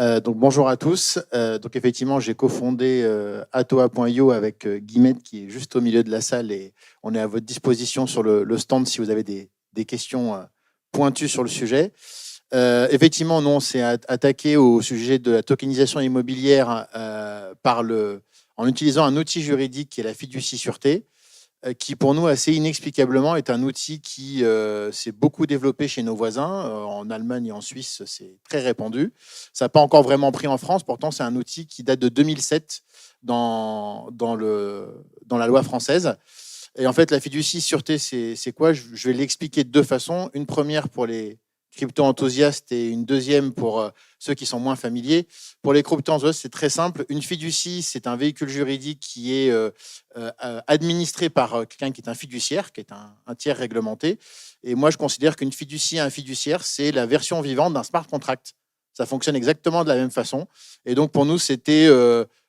Donc bonjour à tous. Donc effectivement, j'ai cofondé Atoa.io avec Guillemette qui est juste au milieu de la salle et on est à votre disposition sur le stand si vous avez des questions pointues sur le sujet. Effectivement, nous on s'est attaqué au sujet de la tokenisation immobilière en utilisant un outil juridique qui est la fiducie sûreté, qui pour nous assez inexplicablement est un outil qui s'est beaucoup développé chez nos voisins. En Allemagne et en Suisse, c'est très répandu. Ça n'a pas encore vraiment pris en France, pourtant c'est un outil qui date de 2007 dans la loi française. Et en fait, la fiducie sûreté, c'est quoi? Je vais l'expliquer de deux façons. Une première pour les crypto-enthousiastes et une deuxième pour ceux qui sont moins familiers. Pour les crypto-enthousiastes, c'est très simple. Une fiducie, c'est un véhicule juridique qui est administré par quelqu'un qui est un fiduciaire, qui est un tiers réglementé. Et moi, je considère qu'une fiducie et un fiduciaire, c'est la version vivante d'un smart contract. Ça fonctionne exactement de la même façon. Et donc, pour nous, c'était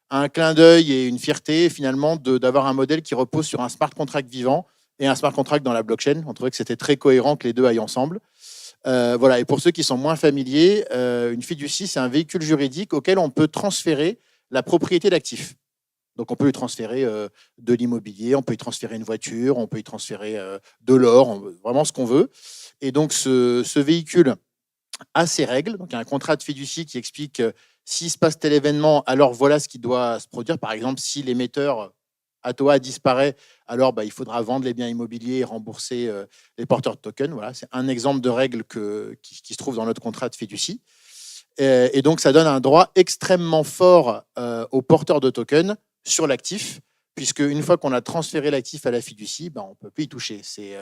un clin d'œil et une fierté, finalement, d'avoir un modèle qui repose sur un smart contract vivant et un smart contract dans la blockchain. On trouvait que c'était très cohérent que les deux aillent ensemble. Voilà. Et pour ceux qui sont moins familiers, une fiducie, c'est un véhicule juridique auquel on peut transférer la propriété d'actifs. Donc, on peut y transférer de l'immobilier, on peut y transférer une voiture, on peut y transférer de l'or, vraiment ce qu'on veut. Et donc, ce véhicule a ses règles. Donc, il y a un contrat de fiducie qui explique s'il se passe tel événement, alors voilà ce qui doit se produire. Par exemple, si l'émetteur Atoa disparaît, alors il faudra vendre les biens immobiliers et rembourser les porteurs de tokens. Voilà, c'est un exemple de règle qui se trouve dans notre contrat de fiducie. Et donc, ça donne un droit extrêmement fort aux porteurs de tokens sur l'actif, puisque une fois qu'on a transféré l'actif à la fiducie, on ne peut plus y toucher. C'est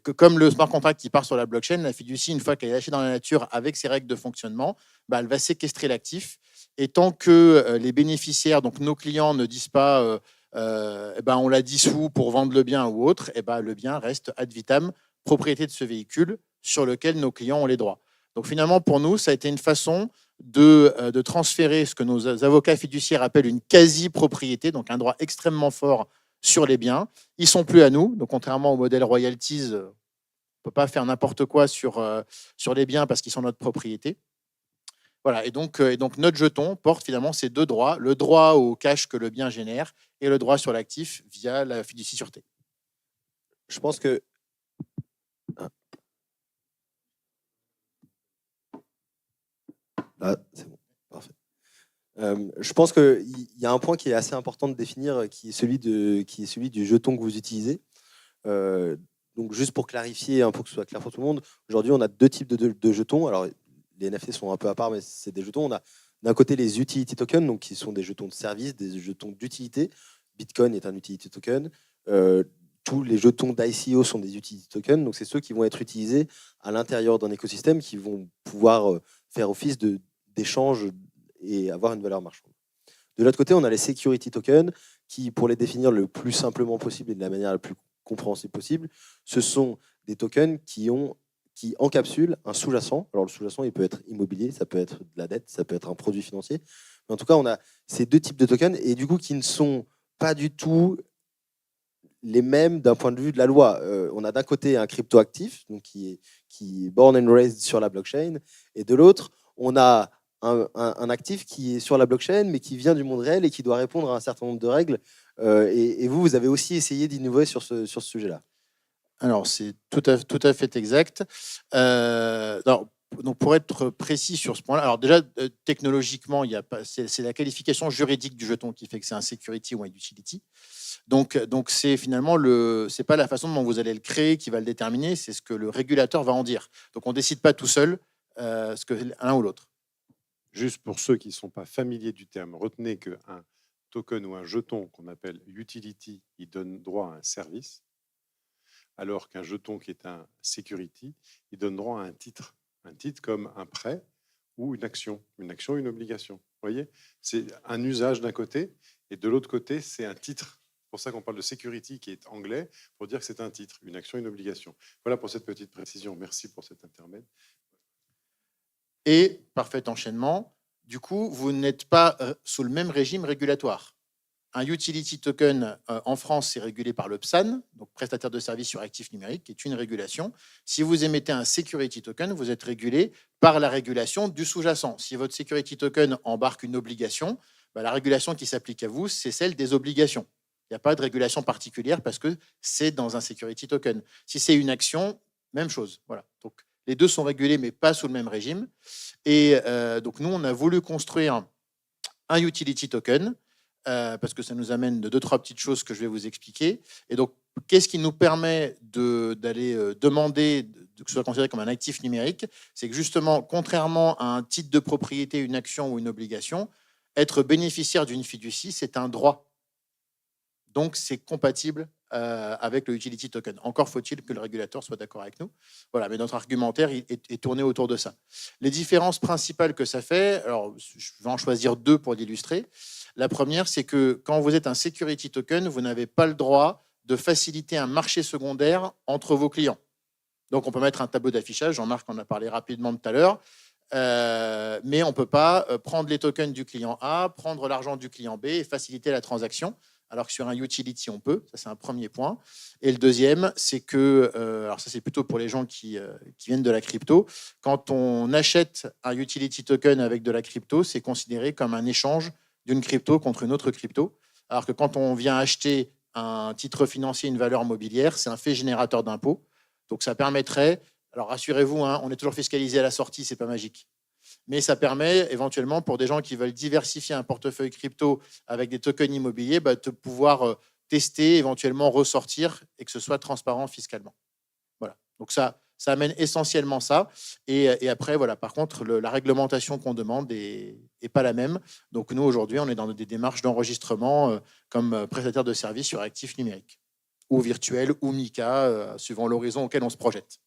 que comme le smart contract qui part sur la blockchain, la fiducie, une fois qu'elle est lâchée dans la nature avec ses règles de fonctionnement, elle va séquestrer l'actif. Et tant que les bénéficiaires, donc nos clients, ne disent pas on la dissout pour vendre le bien ou autre, le bien reste ad vitam propriété de ce véhicule sur lequel nos clients ont les droits. Donc finalement, pour nous, ça a été une façon de transférer ce que nos avocats fiduciaires appellent une quasi-propriété, donc un droit extrêmement fort sur les biens. Ils ne sont plus à nous, donc contrairement au modèle royalties, on ne peut pas faire n'importe quoi sur les biens parce qu'ils sont notre propriété. Voilà, et donc notre jeton porte finalement ces deux droits, le droit au cash que le bien génère et le droit sur l'actif via la fiducie sûreté. Je pense que c'est bon, parfait. Je pense qu'il y a un point qui est assez important de définir, qui est celui du jeton que vous utilisez. Donc juste pour clarifier, pour que ce soit clair pour tout le monde, aujourd'hui on a deux types de jetons. Alors les NFT sont un peu à part, mais c'est des jetons. On a d'un côté les utility tokens, donc qui sont des jetons de service, des jetons d'utilité. Bitcoin est un utility token. Tous les jetons d'ICO sont des utility tokens, donc c'est ceux qui vont être utilisés à l'intérieur d'un écosystème qui vont pouvoir faire office d'échange et avoir une valeur marchande. De l'autre côté, on a les security tokens qui, pour les définir le plus simplement possible et de la manière la plus compréhensible possible, ce sont des tokens qui encapsulent un sous-jacent. Alors le sous-jacent, il peut être immobilier, ça peut être de la dette, ça peut être un produit financier. Mais en tout cas, on a ces deux types de tokens et du coup qui ne sont pas du tout les mêmes d'un point de vue de la loi. On a d'un côté un crypto-actif, donc qui est born and raised sur la blockchain, et de l'autre, on a un actif qui est sur la blockchain, mais qui vient du monde réel et qui doit répondre à un certain nombre de règles. Et vous avez aussi essayé d'innover sur ce sujet-là. Alors, c'est tout à fait exact. Donc, pour être précis sur ce point-là, alors déjà, technologiquement, c'est la qualification juridique du jeton qui fait que c'est un security ou un utility. Donc c'est finalement c'est pas la façon dont vous allez le créer qui va le déterminer, c'est ce que le régulateur va en dire. Donc, on décide pas tout seul ce que l'un ou l'autre. Juste pour ceux qui ne sont pas familiers du terme, retenez qu'un token ou un jeton qu'on appelle utility, il donne droit à un service, alors qu'un jeton qui est un security, il donne droit à un titre comme un prêt ou une action, une obligation. Vous voyez, c'est un usage d'un côté, et de l'autre côté, c'est un titre. C'est pour ça qu'on parle de security, qui est anglais, pour dire que c'est un titre, une action, une obligation. Voilà pour cette petite précision. Merci pour cet intermède. Et, parfait enchaînement, du coup, vous n'êtes pas sous le même régime régulatoire. un utility token en France, c'est régulé par le PSAN, donc prestataire de services sur actifs numériques, qui est une régulation. Si vous émettez un security token, vous êtes régulé par la régulation du sous-jacent. Si votre security token embarque une obligation, la régulation qui s'applique à vous, c'est celle des obligations. Il n'y a pas de régulation particulière parce que c'est dans un security token. Si c'est une action, même chose. Voilà. Donc, les deux sont régulés, mais pas sous le même régime. Et donc, nous, on a voulu construire un utility token parce que ça nous amène de 2-3 petites choses que je vais vous expliquer. Et donc, qu'est-ce qui nous permet d'aller demander que ce soit considéré comme un actif numérique? C'est que justement, contrairement à un titre de propriété, une action ou une obligation, être bénéficiaire d'une fiducie, c'est un droit. Donc, c'est compatible avec le utility token. Encore faut-il que le régulateur soit d'accord avec nous. Voilà, mais notre argumentaire est tourné autour de ça. Les différences principales que ça fait, alors je vais en choisir deux pour l'illustrer. La première, c'est que quand vous êtes un security token, vous n'avez pas le droit de faciliter un marché secondaire entre vos clients. Donc, on peut mettre un tableau d'affichage. Jean-Marc en a parlé rapidement tout à l'heure. Mais on ne peut pas prendre les tokens du client A, prendre l'argent du client B et faciliter la transaction. Alors que sur un utility, on peut. Ça, c'est un premier point. Et le deuxième, c'est que, alors ça, c'est plutôt pour les gens qui viennent de la crypto. Quand on achète un utility token avec de la crypto, c'est considéré comme un échange d'une crypto contre une autre crypto. Alors que quand on vient acheter un titre financier, une valeur mobilière, c'est un fait générateur d'impôts. Donc, ça permettrait, alors rassurez-vous, hein, on est toujours fiscalisé à la sortie, c'est pas magique. Mais ça permet éventuellement pour des gens qui veulent diversifier un portefeuille crypto avec des tokens immobiliers, de pouvoir tester, éventuellement ressortir et que ce soit transparent fiscalement. Voilà. Donc ça amène essentiellement ça. Et après, voilà, par contre, la réglementation qu'on demande n'est pas la même. Donc nous, aujourd'hui, on est dans des démarches d'enregistrement comme prestataire de services sur actifs numériques ou virtuels ou MiCA, suivant l'horizon auquel on se projette.